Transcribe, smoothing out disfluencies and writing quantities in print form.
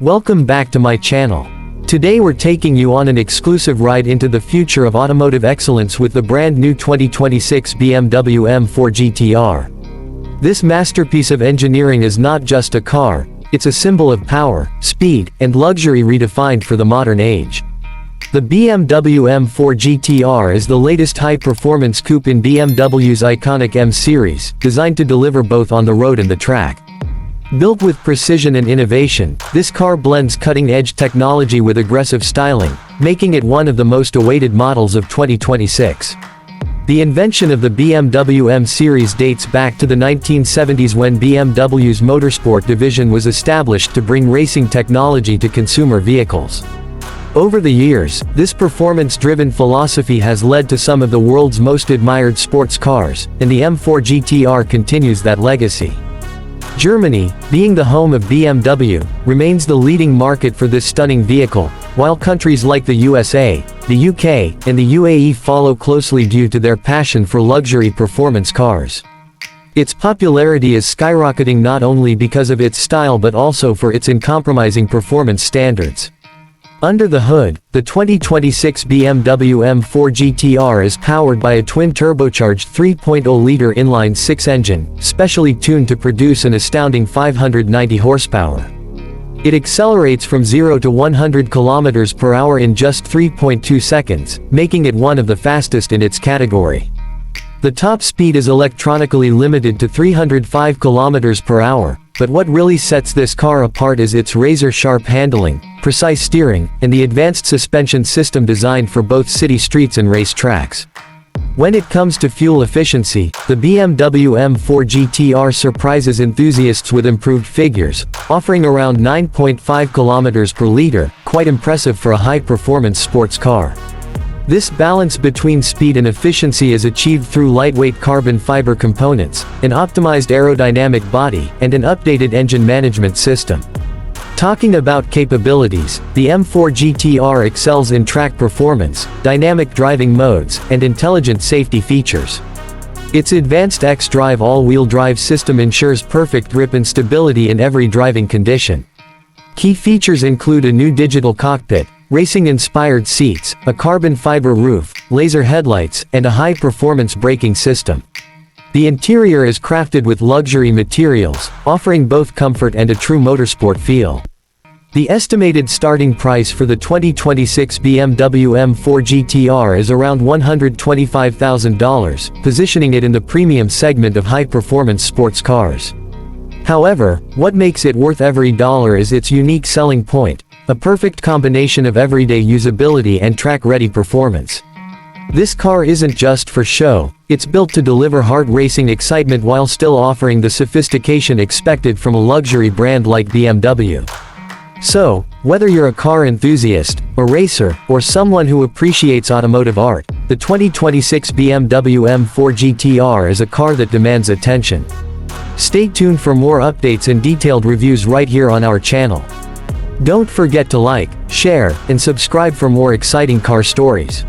Welcome back to my channel. Today we're taking you on an exclusive ride into the future of automotive excellence with the brand new 2026 BMW M4 GTR. This masterpiece of engineering is not just a car, it's a symbol of power, speed, and luxury redefined for the modern age. The BMW M4 GTR is the latest high-performance coupe in BMW's iconic M series, designed to deliver both on the road and the track. Built with precision and innovation, this car blends cutting-edge technology with aggressive styling, making it one of the most awaited models of 2026. The invention of the BMW M series dates back to the 1970s when BMW's motorsport division was established to bring racing technology to consumer vehicles. Over the years, this performance-driven philosophy has led to some of the world's most admired sports cars, and the M4 GTR continues that legacy. Germany, being the home of BMW, remains the leading market for this stunning vehicle, while countries like the USA, the UK, and the UAE follow closely due to their passion for luxury performance cars. Its popularity is skyrocketing not only because of its style but also for its uncompromising performance standards. Under the hood, the 2026 BMW M4 GTR is powered by a twin-turbocharged 3.0-liter inline-six engine, specially tuned to produce an astounding 590 horsepower. It accelerates from 0 to 100 km per hour in just 3.2 seconds, making it one of the fastest in its category. The top speed is electronically limited to 305 km per hour, but what really sets this car apart is its razor-sharp handling, precise steering, and the advanced suspension system designed for both city streets and race tracks. When it comes to fuel efficiency, the BMW M4 GTR surprises enthusiasts with improved figures, offering around 9.5 km per liter, quite impressive for a high-performance sports car. This balance between speed and efficiency is achieved through lightweight carbon fiber components, an optimized aerodynamic body, and an updated engine management system. Talking about capabilities, the M4 GTR excels in track performance, dynamic driving modes, and intelligent safety features. Its advanced X-Drive all-wheel drive system ensures perfect grip and stability in every driving condition. Key features include a new digital cockpit, racing-inspired seats, a carbon fiber roof, laser headlights, and a high-performance braking system. The interior is crafted with luxury materials, offering both comfort and a true motorsport feel. The estimated starting price for the 2026 BMW M4 GTR is around $125,000, positioning it in the premium segment of high-performance sports cars. However, what makes it worth every dollar is its unique selling point, a perfect combination of everyday usability and track-ready performance. This car isn't just for show, it's built to deliver hard racing excitement while still offering the sophistication expected from a luxury brand like BMW. So, whether you're a car enthusiast, a racer, or someone who appreciates automotive art, the 2026 BMW M4 GTR is a car that demands attention. Stay tuned for more updates and detailed reviews right here on our channel. Don't forget to like, share, and subscribe for more exciting car stories.